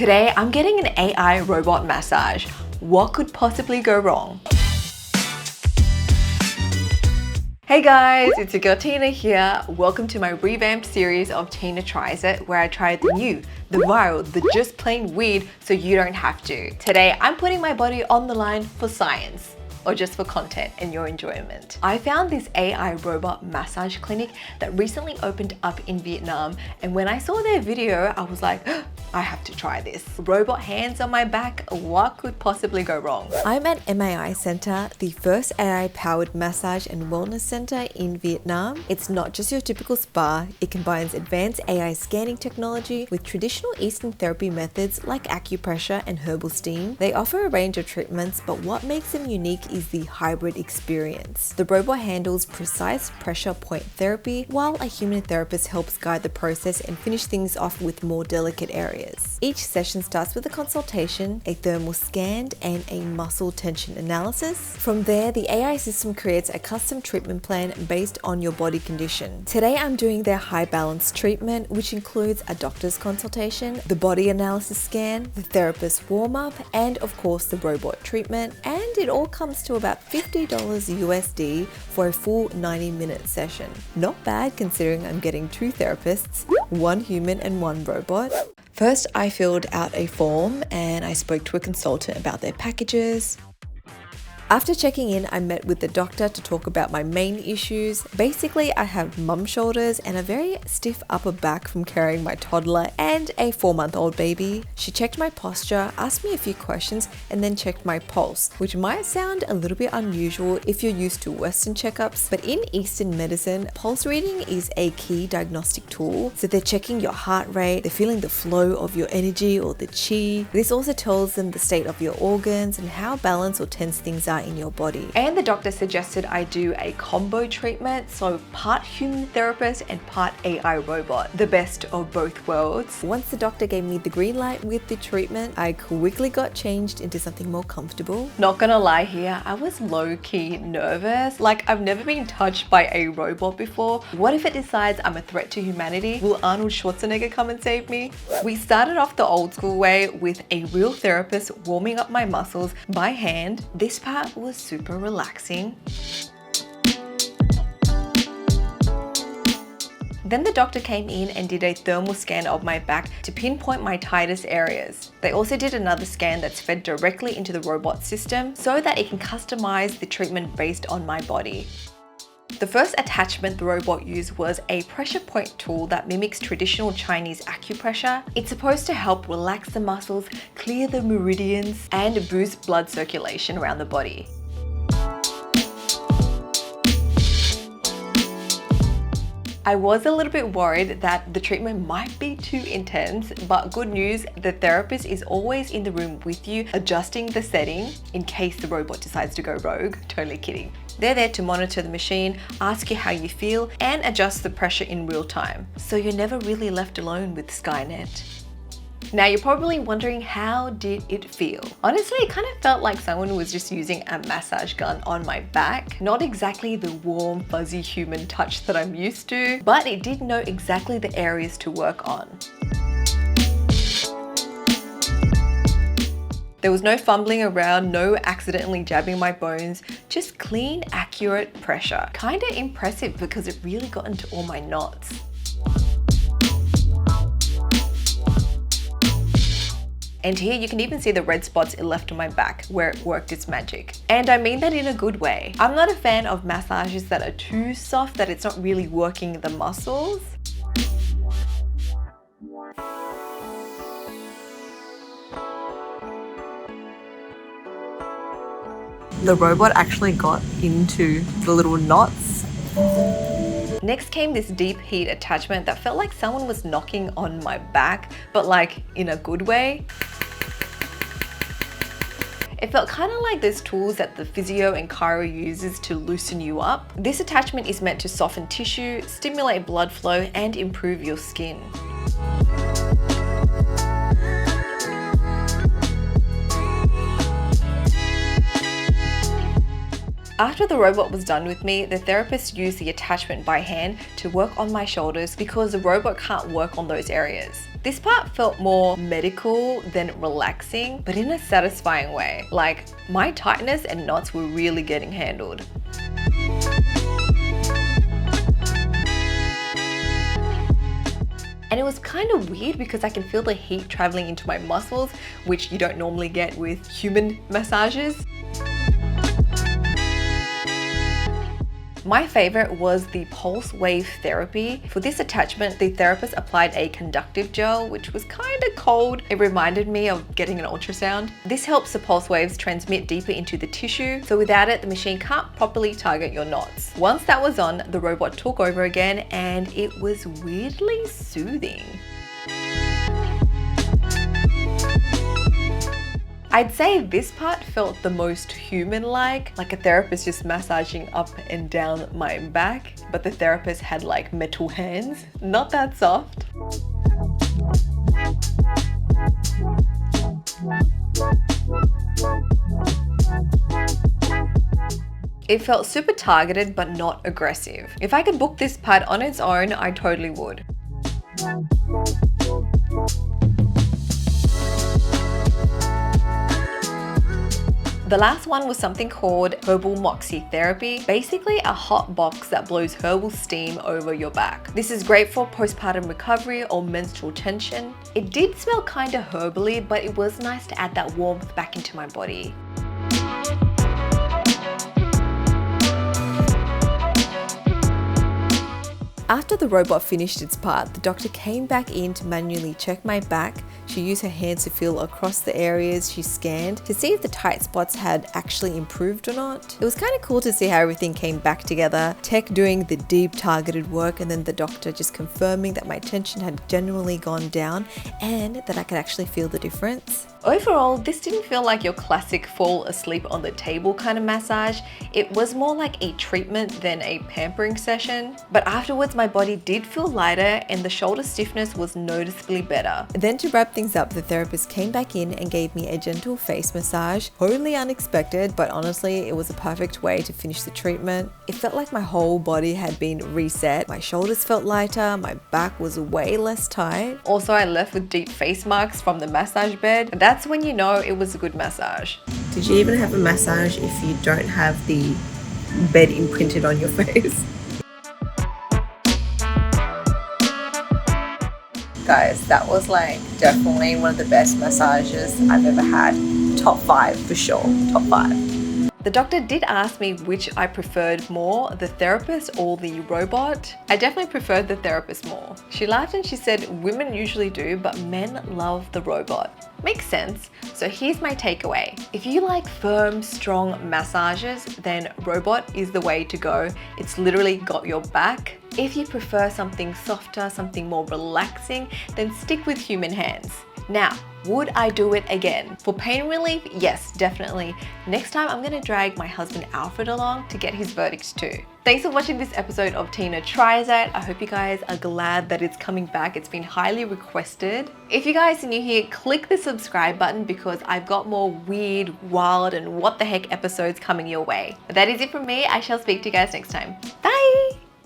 Today, I'm getting an AI robot massage. What could possibly go wrong? Hey guys, it's your girl Tina here. Welcome to my revamped series of Tina Tries It, where I try the new, the viral, the just plain weird so you don't have to. Today, I'm putting my body on the line for science, or just for content and your enjoyment. I found this AI robot massage clinic that recently opened up in Vietnam, and when I saw their video, I was like, I have to try this. Robot hands on my back, what could possibly go wrong? I'm at MAI Center, the first AI-powered massage and wellness center in Vietnam. It's not just your typical spa, it combines advanced AI scanning technology with traditional Eastern therapy methods like acupressure and herbal steam. They offer a range of treatments, but what makes them unique is the hybrid experience. The robot handles precise pressure point therapy, while a human therapist helps guide the process and finish things off with more delicate areas. Each session starts with a consultation, a thermal scan, and a muscle tension analysis. From there, the AI system creates a custom treatment plan based on your body condition. Today, I'm doing their high balance treatment, which includes a doctor's consultation, the body analysis scan, the therapist warm-up, and of course the robot treatment. And it all comes to about $50 USD for a full 90-minute session. Not bad considering I'm getting two therapists, one human and one robot. First, I filled out a form and I spoke to a consultant about their packages. After checking in, I met with the doctor to talk about my main issues. Basically, I have mum shoulders and a very stiff upper back from carrying my toddler and a 4-month-old baby. She checked my posture, asked me a few questions, and then checked my pulse, which might sound a little bit unusual if you're used to Western checkups, but in Eastern medicine, pulse reading is a key diagnostic tool. So they're checking your heart rate, they're feeling the flow of your energy or the chi. This also tells them the state of your organs and how balanced or tense things are in your body. And the doctor suggested I do a combo treatment, so part human therapist and part AI robot, the best of both worlds. Once the doctor gave me the green light with the treatment, I quickly got changed into something more comfortable. Not gonna lie here, I was low-key nervous. Like, I've never been touched by a robot before. What if it decides I'm a threat to humanity? Will Arnold Schwarzenegger come and save me? We started off the old school way with a real therapist warming up my muscles by hand. This part was super relaxing. Then the doctor came in and did a thermal scan of my back to pinpoint my tightest areas. They also did another scan that's fed directly into the robot system so that it can customize the treatment based on my body. The first attachment the robot used was a pressure point tool that mimics traditional Chinese acupressure. It's supposed to help relax the muscles, clear the meridians, and boost blood circulation around the body. I was a little bit worried that the treatment might be too intense, but good news, the therapist is always in the room with you, adjusting the setting in case the robot decides to go rogue. Totally kidding. They're there to monitor the machine, ask you how you feel, and adjust the pressure in real time. So you're never really left alone with Skynet. Now you're probably wondering, how did it feel? Honestly, it kind of felt like someone was just using a massage gun on my back. Not exactly the warm, fuzzy human touch that I'm used to, but it did know exactly the areas to work on. There was no fumbling around, no accidentally jabbing my bones, just clean, accurate pressure. Kinda impressive because it really got into all my knots. And here you can even see the red spots it left on my back where it worked its magic. And I mean that in a good way. I'm not a fan of massages that are too soft that it's not really working the muscles. The robot actually got into the little knots. Next came this deep heat attachment that felt like someone was knocking on my back, but like in a good way. It felt kind of like those tools that the physio and chiro uses to loosen you up. This attachment is meant to soften tissue, stimulate blood flow, and improve your skin. After the robot was done with me, the therapist used the attachment by hand to work on my shoulders because the robot can't work on those areas. This part felt more medical than relaxing, but in a satisfying way. Like, my tightness and knots were really getting handled. And it was kind of weird because I can feel the heat traveling into my muscles, which you don't normally get with human massages. My favorite was the pulse wave therapy. For this attachment, the therapist applied a conductive gel, which was kind of cold. It reminded me of getting an ultrasound. This helps the pulse waves transmit deeper into the tissue, so without it, the machine can't properly target your knots. Once that was on, the robot took over again, and it was weirdly soothing. I'd say this part felt the most human-like a therapist just massaging up and down my back, but the therapist had like metal hands, not that soft. It felt super targeted but not aggressive. If I could book this part on its own, I totally would. The last one was something called herbal moxie therapy, basically a hot box that blows herbal steam over your back. This is great for postpartum recovery or menstrual tension. It did smell kind of herbally, but it was nice to add that warmth back into my body. After the robot finished its part, the doctor came back in to manually check my back. She used her hands to feel across the areas she scanned to see if the tight spots had actually improved or not. It was kind of cool to see how everything came back together. Tech doing the deep targeted work and then the doctor just confirming that my tension had genuinely gone down and that I could actually feel the difference. Overall, this didn't feel like your classic fall asleep on the table kind of massage. It was more like a treatment than a pampering session. But afterwards, my body did feel lighter and the shoulder stiffness was noticeably better. Then to wrap things up, the therapist came back in and gave me a gentle face massage. Totally unexpected, but honestly, it was a perfect way to finish the treatment. It felt like my whole body had been reset. My shoulders felt lighter, my back was way less tight. Also, I left with deep face marks from the massage bed. That's when you know it was a good massage. Did you even have a massage if you don't have the bed imprinted on your face? Guys, that was like definitely one of the best massages I've ever had. Top 5 for sure, top 5. The doctor did ask me which I preferred more, the therapist or the robot. I definitely preferred the therapist more. She laughed and she said women usually do, but men love the robot. Makes sense. So here's my takeaway. If you like firm, strong massages, then robot is the way to go. It's literally got your back. If you prefer something softer, something more relaxing, then stick with human hands. Now, would I do it again? For pain relief, yes, definitely. Next time I'm gonna drag my husband Alfred along to get his verdict too. Thanks for watching this episode of Tina Tries It. I hope you guys are glad that it's coming back. It's been highly requested. If you guys are new here, click the subscribe button because I've got more weird, wild, and what the heck episodes coming your way. But that is it from me. I shall speak to you guys next time. Bye!